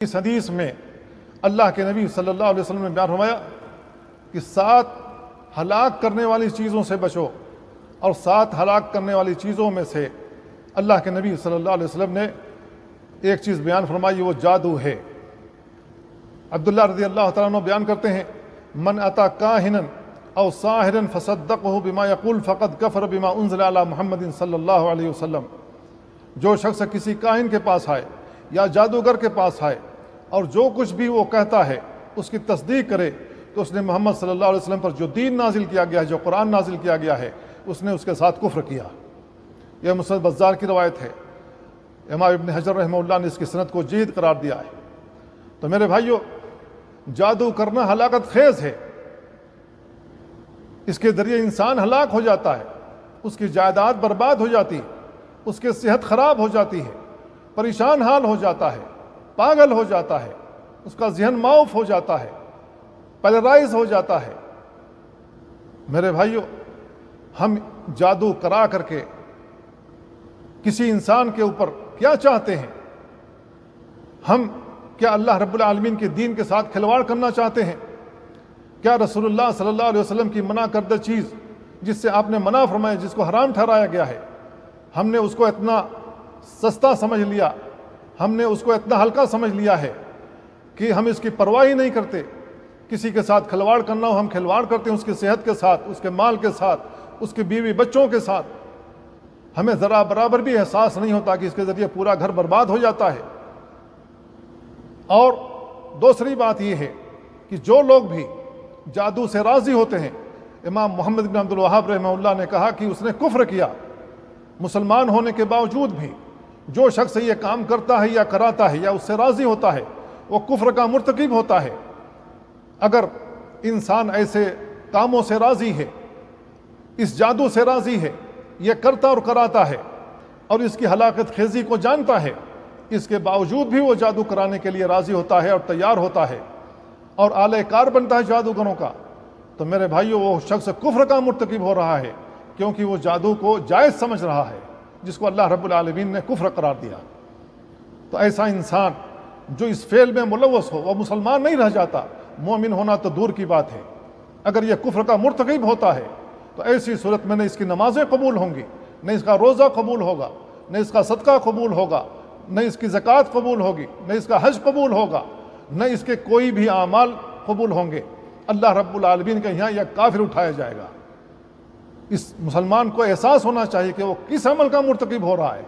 اس حدیث میں اللہ کے نبی صلی اللہ علیہ وسلم نے بیان فرمایا کہ 7 ہلاک کرنے والی چیزوں سے بچو، اور 7 ہلاک کرنے والی چیزوں میں سے اللہ کے نبی صلی اللہ علیہ وسلم نے ایک چیز بیان فرمائی، وہ جادو ہے۔ عبداللہ رضی اللہ تعالیٰ عنہ بیان کرتے ہیں، من اتا کاہنا او ساحرا فصدقہ بما یقول فقد کفر بما انزل علی محمد صلی اللہ علیہ وسلم۔ جو شخص کسی کاہن کے پاس آئے یا جادوگر کے پاس آئے اور جو کچھ بھی وہ کہتا ہے اس کی تصدیق کرے تو اس نے محمد صلی اللہ علیہ وسلم پر جو دین نازل کیا گیا ہے، جو قرآن نازل کیا گیا ہے، اس نے اس کے ساتھ کفر کیا۔ یہ مسند بزار کی روایت ہے۔ امام ابن حجر رحمہ اللہ نے اس کی سند کو جید قرار دیا ہے۔ تو میرے بھائیو، جادو کرنا ہلاکت خیز ہے۔ اس کے ذریعے انسان ہلاک ہو جاتا ہے، اس کی جائیداد برباد ہو جاتی ہے، اس کی صحت خراب ہو جاتی ہے، پریشان حال ہو جاتا ہے، پاگل ہو جاتا ہے، اس کا ذہن معاف ہو جاتا ہے، پیرالائز ہو جاتا ہے۔ میرے بھائیو، ہم جادو کرا کر کے کسی انسان کے اوپر کیا چاہتے ہیں؟ ہم کیا اللہ رب العالمین کے دین کے ساتھ کھلواڑ کرنا چاہتے ہیں؟ کیا رسول اللہ صلی اللہ علیہ وسلم کی منع کردہ چیز جس سے آپ نے منع فرمایا، جس کو حرام ٹھہرایا گیا ہے، ہم نے اس کو اتنا سستا سمجھ لیا، ہم نے اس کو اتنا ہلکا سمجھ لیا ہے کہ ہم اس کی پرواہ ہی نہیں کرتے؟ کسی کے ساتھ کھلواڑ کرنا ہو، ہم کھلواڑ کرتے ہیں اس کی صحت کے ساتھ، اس کے مال کے ساتھ، اس کی بیوی بچوں کے ساتھ۔ ہمیں ذرا برابر بھی احساس نہیں ہوتا کہ اس کے ذریعے پورا گھر برباد ہو جاتا ہے۔ اور دوسری بات یہ ہے کہ جو لوگ بھی جادو سے راضی ہوتے ہیں، امام محمد بن عبد الوہاب رحمہ اللہ نے کہا کہ اس نے کفر کیا۔ مسلمان ہونے کے باوجود بھی جو شخص یہ کام کرتا ہے یا کراتا ہے یا اس سے راضی ہوتا ہے، وہ کفر کا مرتکب ہوتا ہے۔ اگر انسان ایسے کاموں سے راضی ہے، اس جادو سے راضی ہے، یہ کرتا اور کراتا ہے اور اس کی ہلاکت خیزی کو جانتا ہے، اس کے باوجود بھی وہ جادو کرانے کے لیے راضی ہوتا ہے اور تیار ہوتا ہے اور اعلی کار بنتا ہے جادوگروں کا، تو میرے بھائیو، وہ شخص کفر کا مرتکب ہو رہا ہے، کیونکہ وہ جادو کو جائز سمجھ رہا ہے جس کو اللہ رب العالمین نے کفر قرار دیا۔ تو ایسا انسان جو اس فعل میں ملوث ہو، وہ مسلمان نہیں رہ جاتا، مومن ہونا تو دور کی بات ہے۔ اگر یہ کفر کا مرتکب ہوتا ہے تو ایسی صورت میں نہ اس کی نمازیں قبول ہوں گی، نہ اس کا روزہ قبول ہوگا، نہ اس کا صدقہ قبول ہوگا، نہ اس کی زکوٰۃ قبول ہوگی، نہ اس کا حج قبول ہوگا، نہ اس کے کوئی بھی اعمال قبول ہوں گے۔ اللہ رب العالمین کے یہاں یہ کافر اٹھایا جائے گا۔ اس مسلمان کو احساس ہونا چاہیے کہ وہ کس عمل کا مرتکب ہو رہا ہے۔